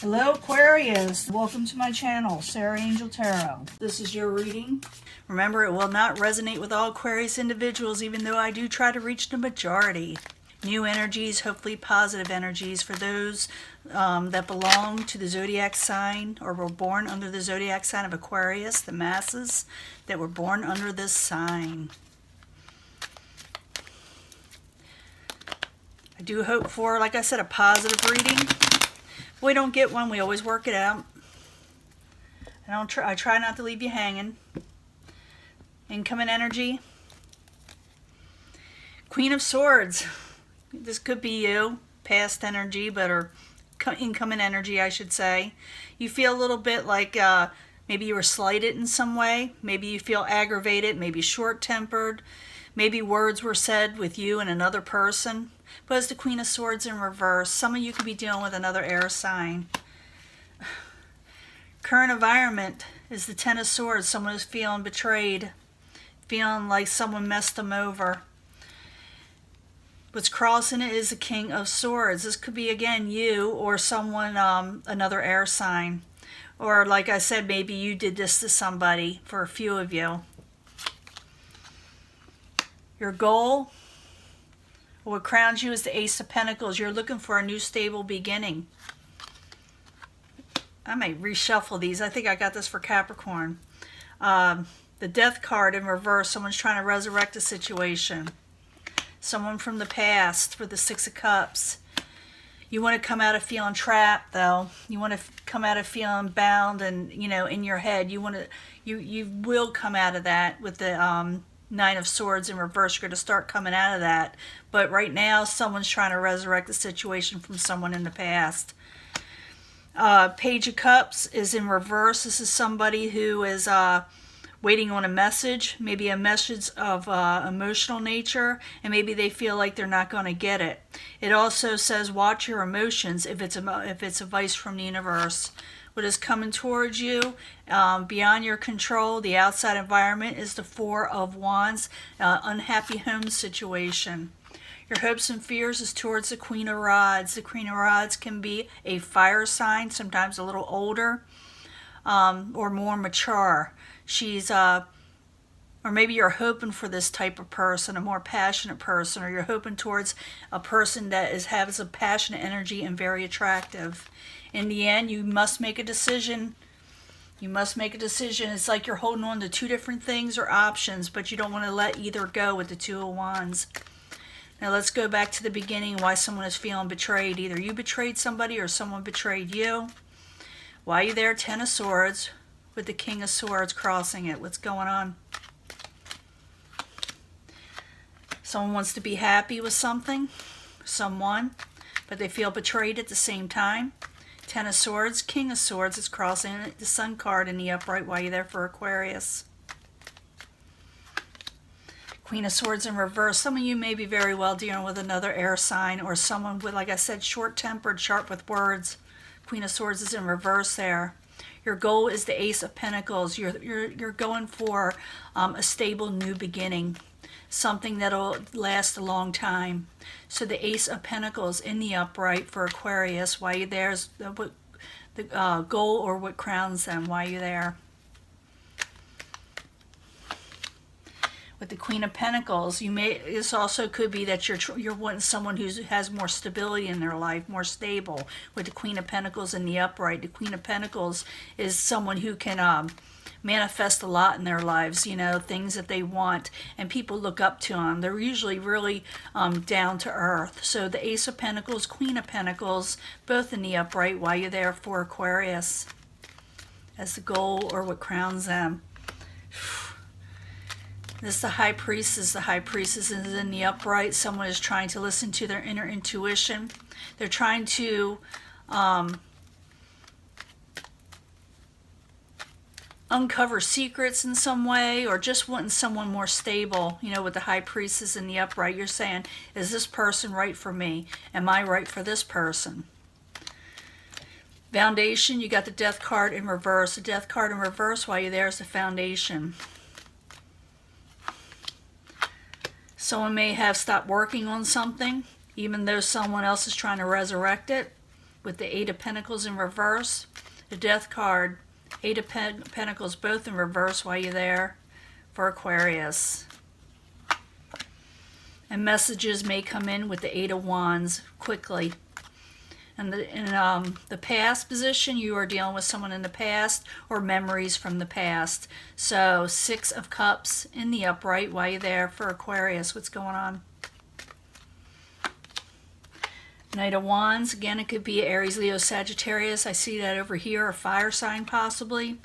Hello Aquarius, welcome to my channel, Sarah Angel Tarot. This is your reading. Remember, it will not resonate with all Aquarius individuals, even though I do try to reach the majority. New energies, hopefully positive energies for those that belong to the zodiac sign or were born under the zodiac sign of Aquarius, the masses that were born under this sign. I do hope for, like I said, a positive reading. If we don't get one, we always work it out. I try not to leave you hanging. Incoming energy. Queen of Swords. This could be you. Past energy, or incoming energy, I should say. You feel a little bit like maybe you were slighted in some way. Maybe you feel aggravated, maybe short-tempered. Maybe words were said with you and another person. But it's the Queen of Swords in reverse. Some of you could be dealing with another air sign. Current environment is the Ten of Swords. Someone is feeling betrayed. Feeling like someone messed them over. What's crossing it is the King of Swords. This could be, again, you or someone, another air sign. Or, like I said, maybe you did this to somebody, for a few of you. Your goal, what crowns you, is the Ace of Pentacles. You're looking for a new stable beginning. I might reshuffle these. I think I got this for Capricorn. The Death card in reverse. Someone's trying to resurrect a situation. Someone from the past for the Six of Cups. You want to come out of feeling trapped, though. You want to come out of feeling bound and, you know, in your head. You will come out of that with the Nine of Swords in reverse. You're going to start coming out of that. But right now, someone's trying to resurrect the situation from someone in the past. Page of Cups is in reverse. This is somebody who is waiting on a message, maybe a message of emotional nature, and maybe they feel like they're not going to get it. It also says watch your emotions if it's advice from the universe. What is coming towards you, beyond your control, the outside environment, is the Four of Wands, unhappy home situation. Your hopes and fears is towards the Queen of Rods. The Queen of Rods can be a fire sign, sometimes a little older, or more mature. She's, or maybe you're hoping for this type of person, a more passionate person, or you're hoping towards a person that has a passionate energy and very attractive. In the end, you must make a decision. You must make a decision. It's like you're holding on to two different things or options, but you don't want to let either go with the Two of Wands. Now let's go back to the beginning, why someone is feeling betrayed. Either you betrayed somebody or someone betrayed you. Why are you there? Ten of Swords with the King of Swords crossing it. What's going on? Someone wants to be happy with something, someone, but they feel betrayed at the same time. Ten of Swords, King of Swords is crossing it. The Sun card in the upright while you're there for Aquarius. Queen of Swords in reverse. Some of you may be very well dealing with another air sign or someone with, like I said, short-tempered, sharp with words. Queen of Swords is in reverse there. Your goal is the Ace of Pentacles. You're going for a stable new beginning, something that'll last a long time. So the Ace of Pentacles in the upright for Aquarius. Why you there is the goal or what crowns them. Why you there? With the Queen of Pentacles, this also could be that you're wanting someone who has more stability in their life, more stable. With the Queen of Pentacles in the upright, the Queen of Pentacles is someone who can manifest a lot in their lives, you know, things that they want, and people look up to them. They're usually really down to earth. So the Ace of Pentacles, Queen of Pentacles, both in the upright while you're there for Aquarius as the goal or what crowns them. This is the High Priestess. The High Priestess is in the upright. Someone is trying to listen to their inner intuition. They're trying to uncover secrets in some way, or just wanting someone more stable. You know, with the High Priestess in the upright, you're saying, is this person right for me? Am I right for this person? Foundation, you got the Death card in reverse. The Death card in reverse while you're there is the Foundation. Someone may have stopped working on something, even though someone else is trying to resurrect it. with the Eight of Pentacles in reverse. The Death card, Eight of Pentacles both in reverse while you're there for Aquarius. And messages may come in with the Eight of Wands quickly. And in the past position, you are dealing with someone in the past or memories from the past. So Six of Cups in the upright while you're there for Aquarius. What's going on? Knight of Wands. Again, it could be Aries, Leo, Sagittarius. I see that over here. A fire sign possibly.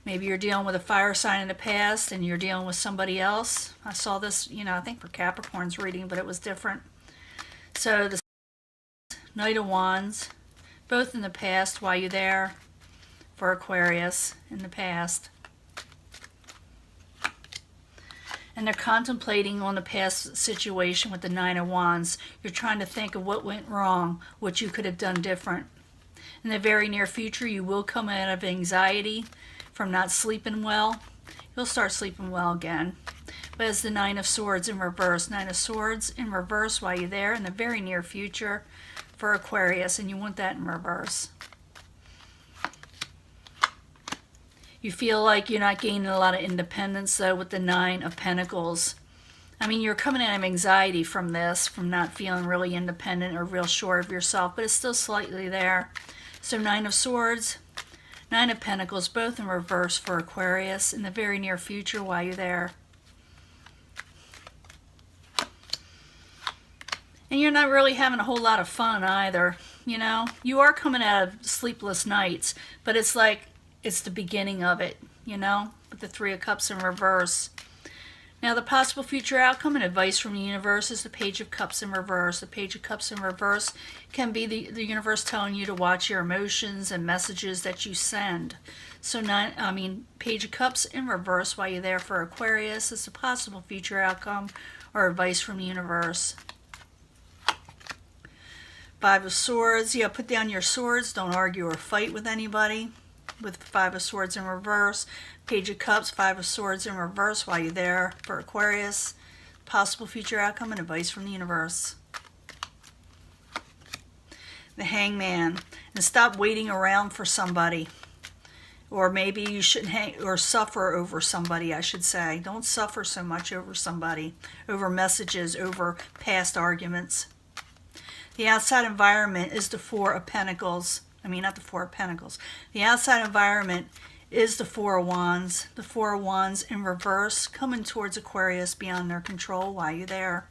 Maybe you're dealing with a fire sign in the past and you're dealing with somebody else. I saw this, I think for Capricorn's reading, but it was different. So the Knight of Wands, both in the past while you're there for Aquarius in the past. And they're contemplating on the past situation with the Nine of Wands. You're trying to think of what went wrong, what you could have done different. In the very near future, you will come out of anxiety from not sleeping well. You'll start sleeping well again. But it's the Nine of Swords in reverse. Nine of Swords in reverse while you're there in the very near future for Aquarius, and you want that in reverse. You feel like you're not gaining a lot of independence though with the Nine of Pentacles. I mean, you're coming out of anxiety from this, from not feeling really independent or real sure of yourself, but it's still slightly there. So Nine of Swords, Nine of Pentacles, both in reverse for Aquarius in the very near future while you're there. And you're not really having a whole lot of fun either, You are coming out of sleepless nights, but it's like it's the beginning of it, with the Three of Cups in reverse. Now, the possible future outcome and advice from the universe is the Page of Cups in reverse. The Page of Cups in reverse can be the universe telling you to watch your emotions and messages that you send. So, Page of Cups in reverse while you're there for Aquarius is the possible future outcome or advice from the universe. Five of Swords. Put down your swords. Don't argue or fight with anybody. With Five of Swords in reverse. Page of Cups, Five of Swords in reverse while you're there for Aquarius. Possible future outcome and advice from the universe. The Hangman. And stop waiting around for somebody. Or maybe you shouldn't suffer over somebody, I should say. Don't suffer so much over somebody. Over messages, over past arguments. The outside environment is the Four of Pentacles. Not the Four of Pentacles. The outside environment is the Four of Wands. The Four of Wands in reverse, coming towards Aquarius beyond their control while you're there.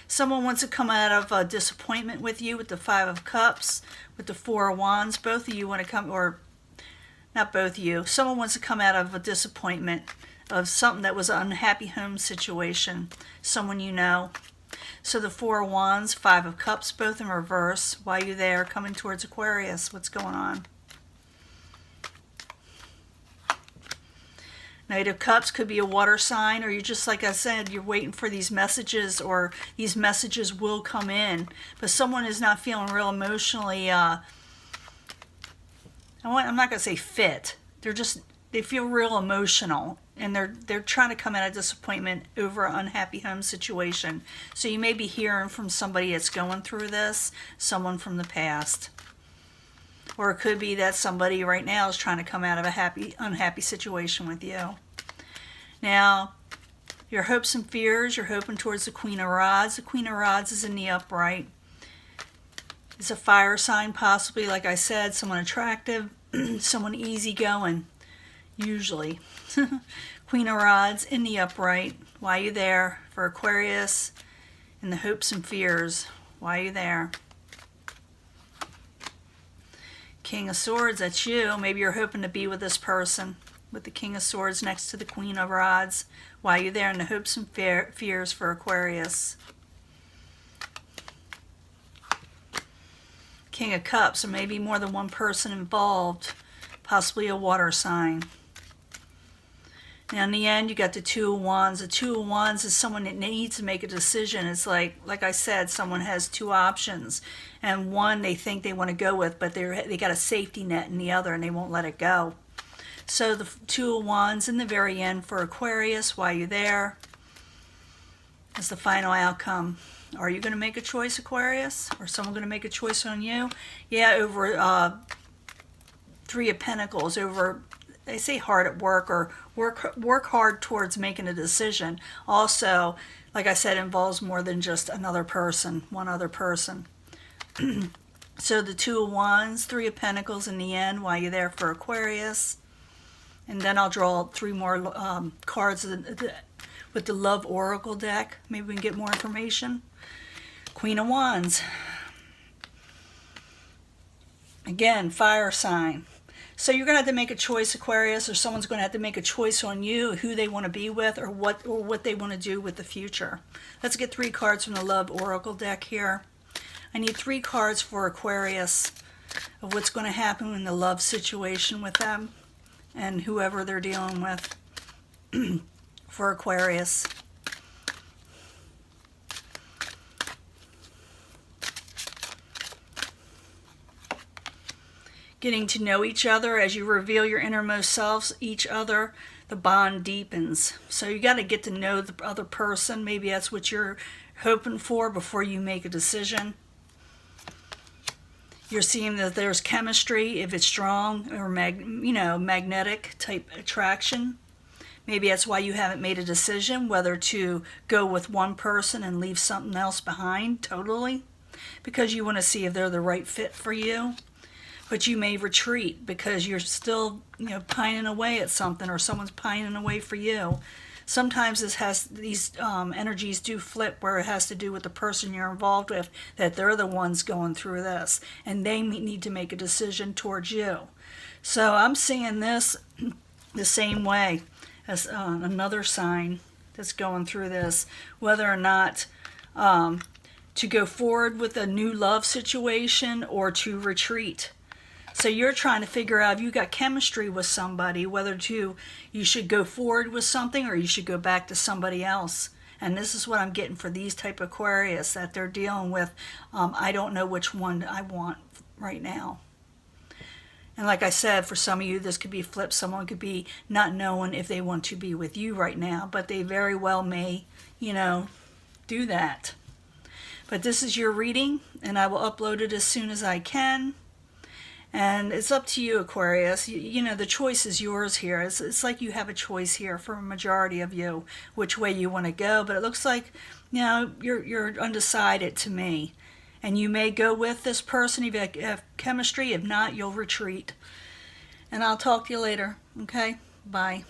Someone wants to come out of a disappointment with you with the Five of Cups, with the Four of Wands. Both of you want to come, or not both of you. Someone wants to come out of a disappointment of something that was an unhappy home situation. Someone you know. So the Four of Wands, Five of Cups, both in reverse while you're there coming towards Aquarius. What's going on? Knight of Cups could be a water sign, or you're just, like I said, you're waiting for these messages, or these messages will come in. But someone is not feeling real emotionally, I'm not going to say fit. They feel real emotional. And they're trying to come out of disappointment over an unhappy home situation. So you may be hearing from somebody that's going through this, someone from the past. Or it could be that somebody right now is trying to come out of a unhappy situation with you. Now, your hopes and fears, you're hoping towards the Queen of Rods. The Queen of Rods is in the upright. It's a fire sign, possibly, like I said, someone attractive, someone easygoing. Usually. Queen of Rods in the upright while you're there for Aquarius, and the hopes and fears while you're there. King of Swords, that's you. Maybe you're hoping to be with this person with the King of Swords next to the Queen of Rods while you're there, in the hopes and fears for Aquarius. King of Cups, or maybe more than one person involved, possibly a water sign. Now, in the end, you got the Two of Wands. The Two of Wands is someone that needs to make a decision. It's like I said, someone has two options. And one they think they want to go with, but they got a safety net in the other, and they won't let it go. So the Two of Wands in the very end for Aquarius while you're there is the final outcome. Are you going to make a choice, Aquarius? Or someone going to make a choice on you? Yeah, over Three of Pentacles, over, they say hard at work, or work hard towards making a decision. Also, like I said, involves more than just another person, one other person. So the Two of Wands, Three of Pentacles in the end while you're there for Aquarius. And then I'll draw 3 more cards with the Love Oracle deck. Maybe we can get more information. Queen of Wands. Again, fire sign. So you're going to have to make a choice, Aquarius, or someone's going to have to make a choice on you, who they want to be with, or what they want to do with the future. Let's get 3 cards from the Love Oracle deck here. I need 3 cards for Aquarius of what's going to happen in the love situation with them and whoever they're dealing with for Aquarius. Getting to know each other as you reveal your innermost selves, each other, the bond deepens. So you got to get to know the other person. Maybe that's what you're hoping for before you make a decision. You're seeing that there's chemistry, if it's strong, or magnetic type attraction. Maybe that's why you haven't made a decision whether to go with one person and leave something else behind totally, because you want to see if they're the right fit for you. But you may retreat because you're still, pining away at something, or someone's pining away for you. Sometimes these energies do flip, where it has to do with the person you're involved with, that they're the ones going through this, and they need to make a decision towards you. So I'm seeing this the same way as another sign that's going through this, whether or not to go forward with a new love situation or to retreat. So you're trying to figure out if you got chemistry with somebody, whether you should go forward with something or you should go back to somebody else. And this is what I'm getting for these type of Aquarius, that they're dealing with. I don't know which one I want right now. And like I said, for some of you, this could be flipped. Someone could be not knowing if they want to be with you right now, but they very well may, do that. But this is your reading, and I will upload it as soon as I can. And it's up to you, Aquarius. The choice is yours here. It's like you have a choice here for a majority of you, which way you want to go. But it looks like, you're undecided to me. And you may go with this person if you have chemistry. If not, you'll retreat. And I'll talk to you later. Okay? Bye.